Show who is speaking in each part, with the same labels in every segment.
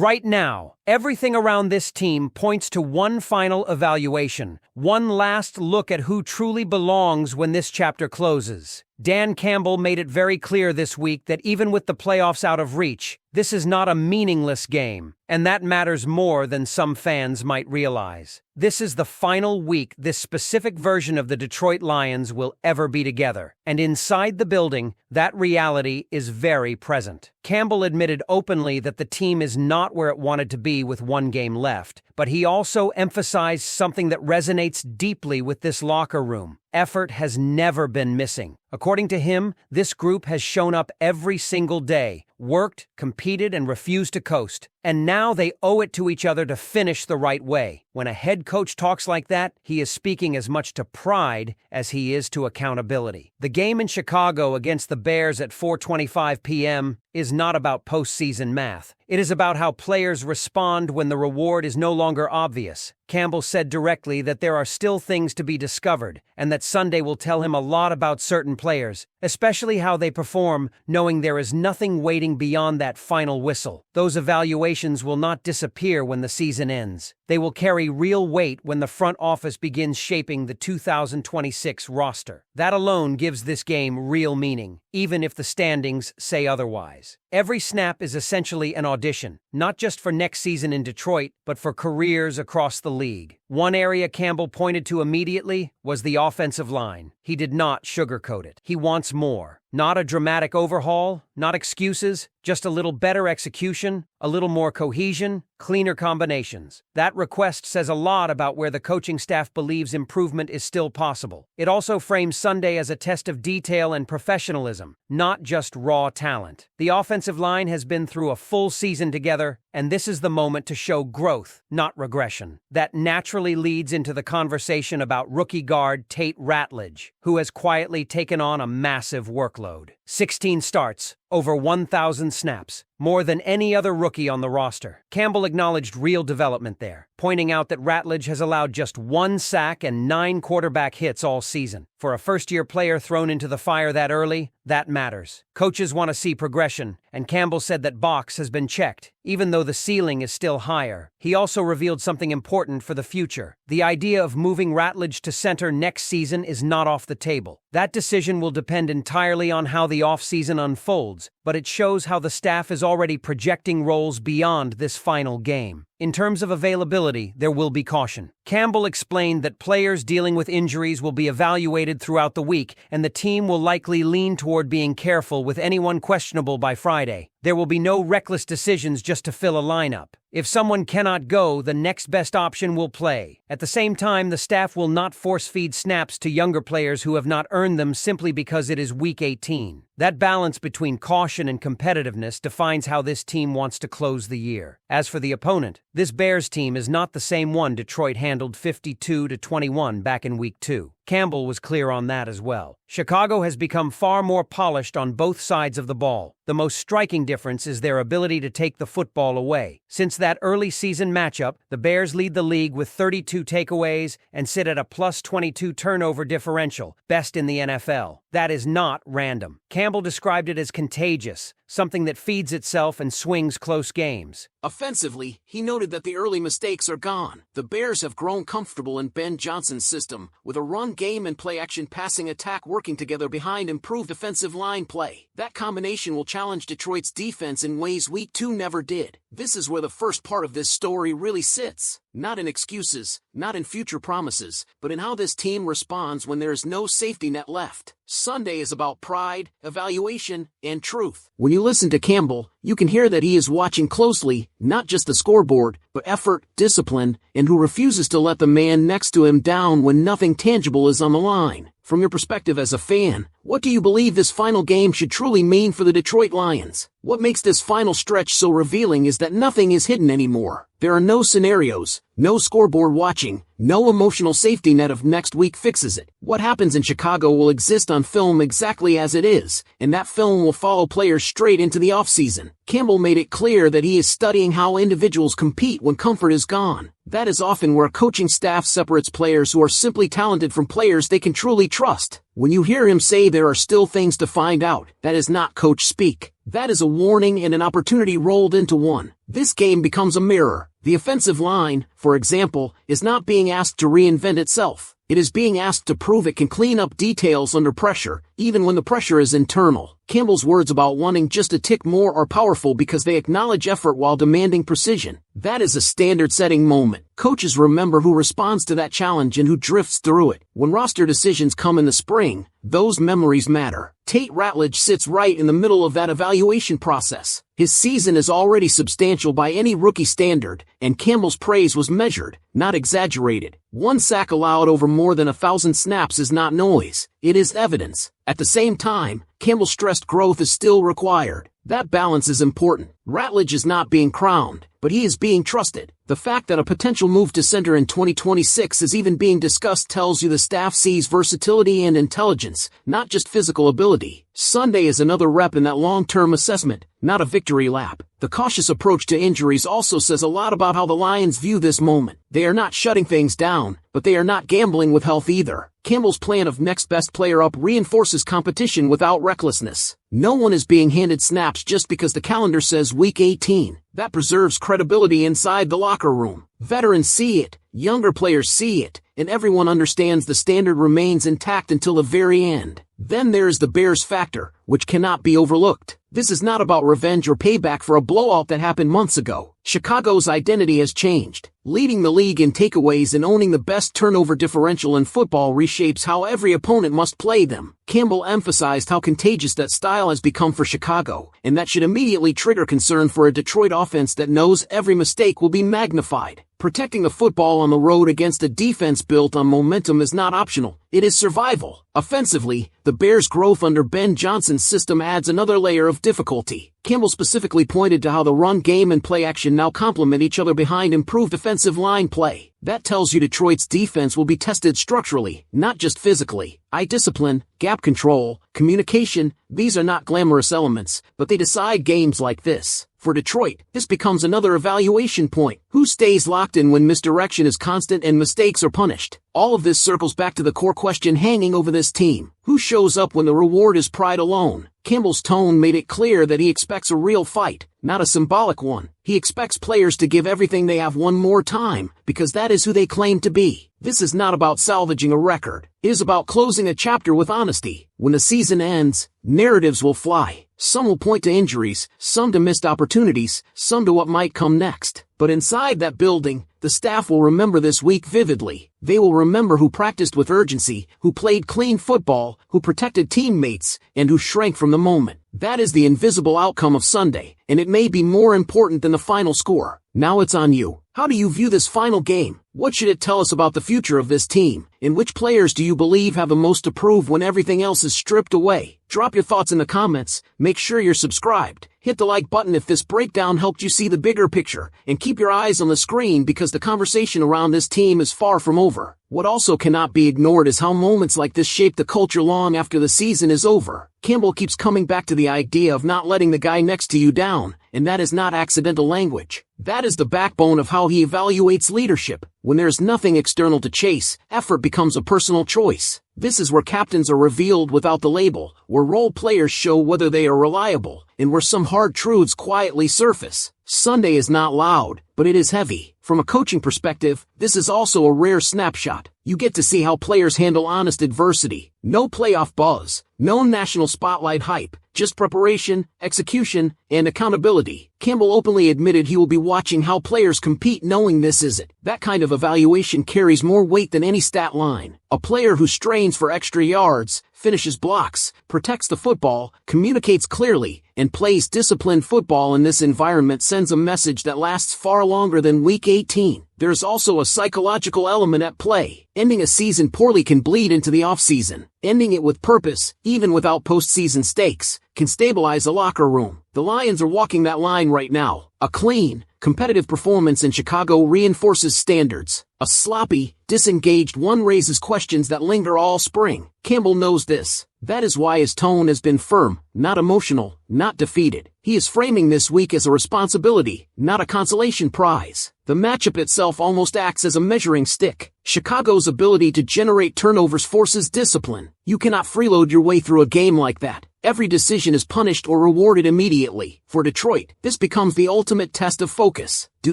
Speaker 1: Right now, everything around this team points to one final evaluation, one last look at who truly belongs when this chapter closes. Dan Campbell made it very clear this week that even with the playoffs out of reach, this is not a meaningless game, and that matters more than some fans might realize. This is the final week this specific version of the Detroit Lions will ever be together, and inside the building, that reality is very present. Campbell admitted openly that the team is not where it wanted to be with one game left, but he also emphasized something that resonates deeply with this locker room. Effort has never been missing. According to him, this group has shown up every single day, worked, competed, and refused to coast. And now they owe it to each other to finish the right way. When a head coach talks like that, he is speaking as much to pride as he is to accountability. The game in Chicago against the Bears at 4:25 p.m. is not about postseason math. It is about how players respond when the reward is no longer obvious. Campbell said directly that there are still things to be discovered, and that Sunday will tell him a lot about certain players, especially how they perform, knowing there is nothing waiting beyond that final whistle. Those evaluations will not disappear when the season ends. They will carry real weight when the front office begins shaping the 2026 roster. That alone gives this game real meaning, even if the standings say otherwise. Every snap is essentially an audition, not just for next season in Detroit, but for careers across the league. One area Campbell pointed to immediately was the offensive line. He did not sugarcoat it. He wants more. Not a dramatic overhaul, not excuses, just a little better execution, a little more cohesion, cleaner combinations. That request says a lot about where the coaching staff believes improvement is still possible. It also frames Sunday as a test of detail and professionalism, not just raw talent. The offensive line has been through a full season together, and this is the moment to show growth, not regression. That naturally leads into the conversation about rookie guard Tate Ratledge, who has quietly taken on a massive workload. 16 starts, over 1,000 snaps, more than any other rookie on the roster. Campbell acknowledged real development there, pointing out that Ratledge has allowed just 1 sack and 9 quarterback hits all season. For a first-year player thrown into the fire that early, that matters. Coaches want to see progression, and Campbell said that box has been checked, even though the ceiling is still higher. He also revealed something important for the future. The idea of moving Ratledge to center next season is not off the table. That decision will depend entirely on how the offseason unfolds, but it shows how the staff is already projecting roles beyond this final game. In terms of availability, there will be caution. Campbell explained that players dealing with injuries will be evaluated throughout the week, and the team will likely lean toward being careful with anyone questionable by Friday. There will be no reckless decisions just to fill a lineup. If someone cannot go, the next best option will play. At the same time, the staff will not force-feed snaps to younger players who have not earned them simply because it is Week 18. That balance between caution and competitiveness defines how this team wants to close the year. As for the opponent, this Bears team is not the same one Detroit handled 52-21 back in Week 2. Campbell was clear on that as well. Chicago has become far more polished on both sides of the ball. The most striking difference is their ability to take the football away. Since that early season matchup, the Bears lead the league with 32 takeaways and sit at a +22 turnover differential, best in the NFL. That is not random. Campbell described it as contagious, something that feeds itself and swings close games.
Speaker 2: Offensively, he noted that the early mistakes are gone. The Bears have grown comfortable in Ben Johnson's system, with a run game and play-action passing attack working together behind improved offensive line play. That combination will challenge Detroit's defense in ways Week 2 never did. This is where the first part of this story really sits. Not in excuses, not in future promises, but in how this team responds when there is no safety net left. Sunday is about pride, evaluation, and truth. When you listen to Campbell, you can hear that he is watching closely, not just the scoreboard, but effort, discipline, and who refuses to let the man next to him down when nothing tangible is on the line. From your perspective as a fan, what do you believe this final game should truly mean for the Detroit Lions? What makes this final stretch so revealing is that nothing is hidden anymore. There are no scenarios, no scoreboard watching, no emotional safety net of next week fixes it. What happens in Chicago will exist on film exactly as it is, and that film will follow players straight into the offseason. Campbell made it clear that he is studying how individuals compete when comfort is gone. That is often where a coaching staff separates players who are simply talented from players they can truly trust. When you hear him say there are still things to find out, that is not coach speak. That is a warning and an opportunity rolled into one. This game becomes a mirror. The offensive line, for example, is not being asked to reinvent itself. It is being asked to prove it can clean up details under pressure, even when the pressure is internal. Campbell's words about wanting just a tick more are powerful because they acknowledge effort while demanding precision. That is a standard-setting moment. Coaches remember who responds to that challenge and who drifts through it. When roster decisions come in the spring, those memories matter. Tate Ratledge sits right in the middle of that evaluation process. His season is already substantial by any rookie standard, and Campbell's praise was measured, not exaggerated. One sack allowed over more than 1,000 snaps is not noise. It is evidence. At the same time, Campbell stressed growth is still required. That balance is important. Ratledge is not being crowned, but he is being trusted. The fact that a potential move to center in 2026 is even being discussed tells you the staff sees versatility and intelligence, not just physical ability. Sunday is another rep in that long-term assessment, not a victory lap. The cautious approach to injuries also says a lot about how the Lions view this moment. They are not shutting things down, but they are not gambling with health either. Campbell's plan of next best player up reinforces competition without recklessness. No one is being handed snaps just because the calendar says Week 18. That preserves credibility inside the locker room. Veterans see it, younger players see it, and everyone understands the standard remains intact until the very end. Then there is the Bears factor, which cannot be overlooked. This is not about revenge or payback for a blowout that happened months ago. Chicago's identity has changed. Leading the league in takeaways and owning the best turnover differential in football reshapes how every opponent must play them. Campbell emphasized how contagious that style has become for Chicago, and that should immediately trigger concern for a Detroit offense that knows every mistake will be magnified. Protecting the football on the road against a defense built on momentum is not optional. It is survival. Offensively, the Bears' growth under Ben Johnson's system adds another layer of difficulty. Campbell specifically pointed to how the run game and play action now complement each other behind improved offensive line play. That tells you Detroit's defense will be tested structurally, not just physically. Eye discipline, gap control, communication, these are not glamorous elements, but they decide games like this. For Detroit, this becomes another evaluation point. Who stays locked in when misdirection is constant and mistakes are punished? All of this circles back to the core question hanging over this team. Who shows up when the reward is pride alone? Campbell's tone made it clear that he expects a real fight, not a symbolic one. He expects players to give everything they have one more time, because that is who they claim to be. This is not about salvaging a record. It is about closing a chapter with honesty. When the season ends, narratives will fly. Some will point to injuries, some to missed opportunities, some to what might come next. But inside that building, the staff will remember this week vividly. They will remember who practiced with urgency, who played clean football, who protected teammates, and who shrank from the moment. That is the invisible outcome of Sunday, and it may be more important than the final score. Now it's on you. How do you view this final game? What should it tell us about the future of this team? And which players do you believe have the most to prove when everything else is stripped away? Drop your thoughts in the comments, make sure you're subscribed, hit the like button if this breakdown helped you see the bigger picture, and keep your eyes on the screen because the conversation around this team is far from over. What also cannot be ignored is how moments like this shape the culture long after the season is over. Campbell keeps coming back to the idea of not letting the guy next to you down, and that is not accidental language. That is the backbone of how he evaluates leadership. When there's nothing external to chase, effort becomes a personal choice. This is where captains are revealed without the label, where role players show whether they are reliable, and where some hard truths quietly surface. Sunday is not loud, but it is heavy. From a coaching perspective, this is also a rare snapshot. You get to see how players handle honest adversity. No playoff buzz, no national spotlight hype, just preparation, execution, and accountability. Campbell openly admitted he will be watching how players compete knowing this is it. That kind of evaluation carries more weight than any stat line. A player who strains for extra yards, finishes blocks, protects the football, communicates clearly, and plays disciplined football in this environment sends a message that lasts far longer than Week 18. There's also a psychological element at play. Ending a season poorly can bleed into the offseason. Ending it with purpose, even without postseason stakes, can stabilize a locker room. The Lions are walking that line right now. A clean, competitive performance in Chicago reinforces standards. A sloppy, disengaged one raises questions that linger all spring. Campbell knows this. That is why his tone has been firm, not emotional, not defeated. He is framing this week as a responsibility, not a consolation prize. The matchup itself almost acts as a measuring stick. Chicago's ability to generate turnovers forces discipline. You cannot freeload your way through a game like that. Every decision is punished or rewarded immediately. For Detroit, this becomes the ultimate test of focus. Do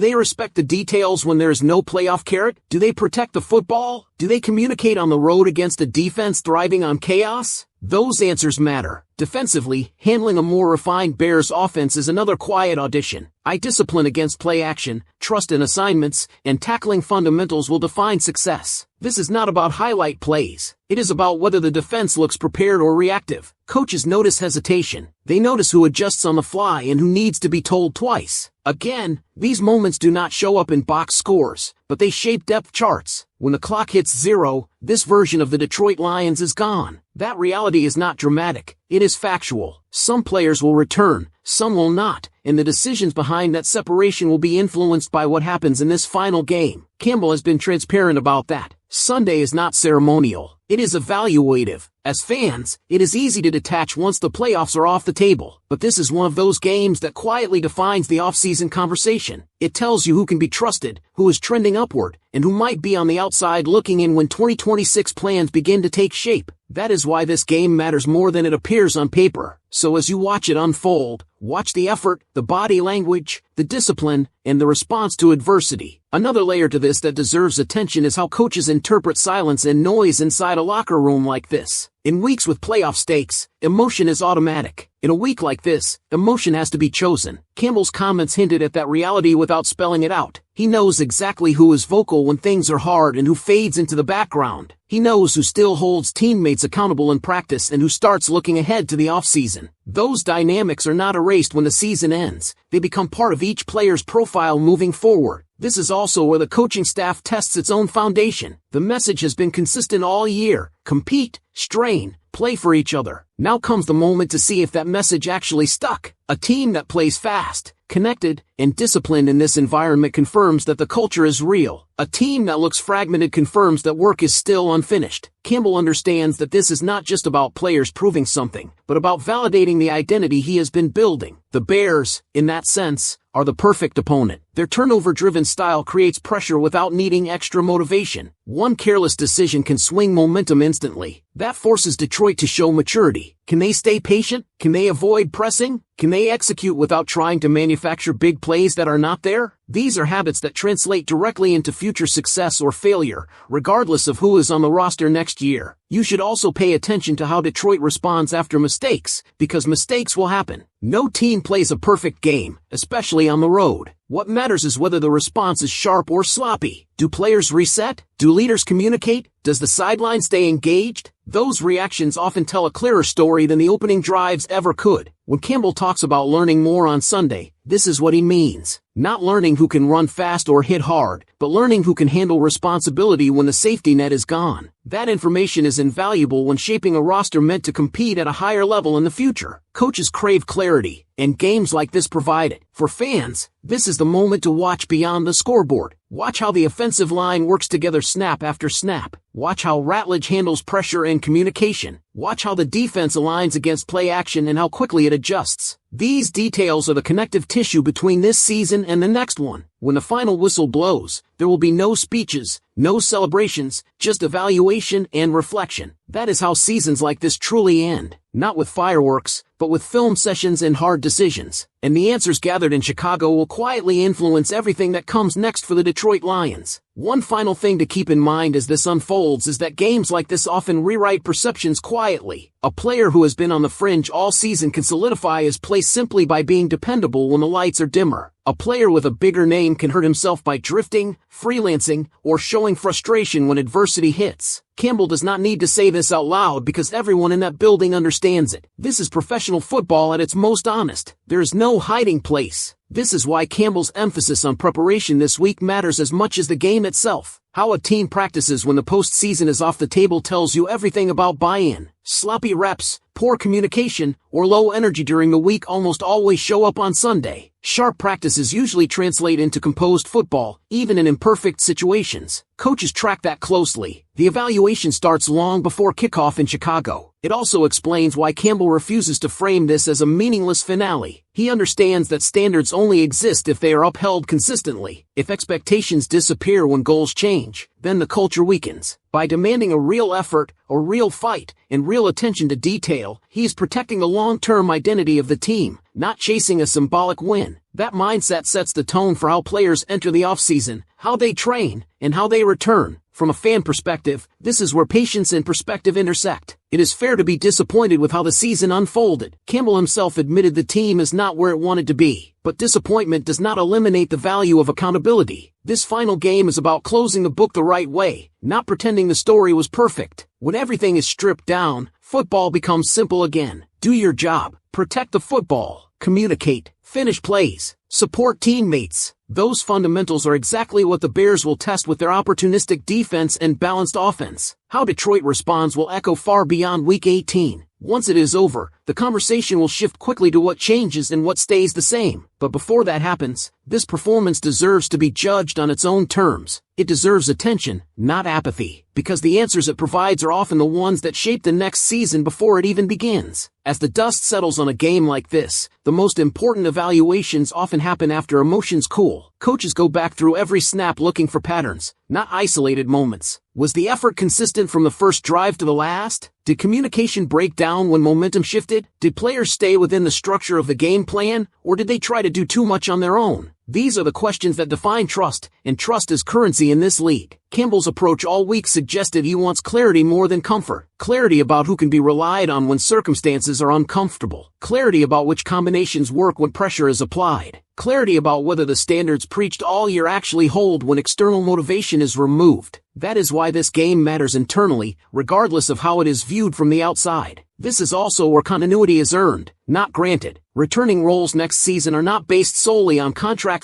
Speaker 2: they respect the details when there is no playoff carrot? Do they protect the football? Do they communicate on the road against a defense thriving on chaos? Those answers matter. Defensively, handling a more refined Bears offense is another quiet audition. Discipline against play action, trust in assignments, and tackling fundamentals will define success. This is not about highlight plays. It is about whether the defense looks prepared or reactive. Coaches notice hesitation. They notice who adjusts on the fly and who needs to be told twice. Again, these moments do not show up in box scores, but they shape depth charts. When the clock hits 0, this version of the Detroit Lions is gone. That reality is not dramatic. It is factual. Some players will return, some will not, and the decisions behind that separation will be influenced by what happens in this final game. Campbell has been transparent about that. Sunday is not ceremonial. It is evaluative. As fans, it is easy to detach once the playoffs are off the table, but this is one of those games that quietly defines the offseason conversation. It tells you who can be trusted, who is trending upward, and who might be on the outside looking in when 2026 plans begin to take shape. That is why this game matters more than it appears on paper. So as you watch it unfold, watch the effort, the body language, the discipline, and the response to adversity. Another layer to this that deserves attention is how coaches interpret silence and noise inside a locker room like this. In weeks with playoff stakes, emotion is automatic. In a week like this, emotion has to be chosen. Campbell's comments hinted at that reality without spelling it out. He knows exactly who is vocal when things are hard and who fades into the background. He knows who still holds teammates accountable in practice and who starts looking ahead to the offseason. Those dynamics are not erased when the season ends. They become part of each player's profile moving forward. This is also where the coaching staff tests its own foundation. The message has been consistent all year. Compete, strain, play for each other. Now comes the moment to see if that message actually stuck. A team that plays fast, connected, and disciplined in this environment confirms that the culture is real. A team that looks fragmented confirms that work is still unfinished. Campbell understands that this is not just about players proving something, but about validating the identity he has been building. The Bears, in that sense, are the perfect opponent. Their turnover-driven style creates pressure without needing extra motivation. One careless decision can swing momentum instantly. That forces Detroit to show maturity. Can they stay patient? Can they avoid pressing? Can they execute without trying to manufacture big plays that are not there? These are habits that translate directly into future success or failure, regardless of who is on the roster next year. You should also pay attention to how Detroit responds after mistakes, because mistakes will happen. No team plays a perfect game, especially on the road. What matters is whether the response is sharp or sloppy. Do players reset? Do leaders communicate? Does the sideline stay engaged? Those reactions often tell a clearer story than the opening drives ever could. When Campbell talks about learning more on Sunday, this is what he means. Not learning who can run fast or hit hard, but learning who can handle responsibility when the safety net is gone. That information is invaluable when shaping a roster meant to compete at a higher level in the future. Coaches crave clarity, and games like this provide it. For fans, this is the moment to watch beyond the scoreboard. Watch how the offensive line works together snap after snap. Watch how Ratledge handles pressure and communication. Watch how the defense aligns against play action and how quickly it adjusts. These details are the connective tissue between this season and the next one. When the final whistle blows, there will be no speeches, no celebrations, just evaluation and reflection. That is how seasons like this truly end. Not with fireworks, but with film sessions and hard decisions. And the answers gathered in Chicago will quietly influence everything that comes next for the Detroit Lions. One final thing to keep in mind as this unfolds is that games like this often rewrite perceptions quietly. A player who has been on the fringe all season can solidify his place simply by being dependable when the lights are dimmer. A player with a bigger name can hurt himself by drifting, freelancing, or showing frustration when adversity hits. Campbell does not need to say this out loud because everyone in that building understands it. This is professional football at its most honest. There is no hiding place. This is why Campbell's emphasis on preparation this week matters as much as the game itself. How a team practices when the postseason is off the table tells you everything about buy-in. Sloppy reps, poor communication, or low energy during the week almost always show up on Sunday. Sharp practices usually translate into composed football, even in imperfect situations. Coaches track that closely. The evaluation starts long before kickoff in Chicago. It also explains why Campbell refuses to frame this as a meaningless finale. He understands that standards only exist if they are upheld consistently. If expectations disappear when goals change, then the culture weakens. By demanding a real effort, a real fight, and real attention to detail, he is protecting the long-term identity of the team, not chasing a symbolic win. That mindset sets the tone for how players enter the offseason, how they train, and how they return. From a fan perspective, this is where patience and perspective intersect. It is fair to be disappointed with how the season unfolded. Campbell himself admitted the team is not where it wanted to be, but disappointment does not eliminate the value of accountability. This final game is about closing the book the right way, not pretending the story was perfect. When everything is stripped down, football becomes simple again. Do your job, protect the football, communicate, finish plays, support teammates. Those fundamentals are exactly what the Bears will test with their opportunistic defense and balanced offense. How Detroit responds will echo far beyond Week 18. Once it is over, the conversation will shift quickly to what changes and what stays the same. But before that happens, this performance deserves to be judged on its own terms. It deserves attention, not apathy, because the answers it provides are often the ones that shape the next season before it even begins. As the dust settles on a game like this, the most important evaluations often happen after emotions cool. Coaches go back through every snap looking for patterns, not isolated moments. Was the effort consistent from the first drive to the last? Did communication break down when momentum shifted? Did players stay within the structure of the game plan, or did they try to do too much on their own? These are the questions that define trust, and trust is currency in this league. Campbell's approach all week suggested he wants clarity more than comfort. Clarity about who can be relied on when circumstances are uncomfortable. Clarity about which combinations work when pressure is applied. Clarity about whether the standards preached all year actually hold when external motivation is removed. That is why this game matters internally, regardless of how it is viewed from the outside. This is also where continuity is earned, not granted. Returning roles next season are not based solely on contract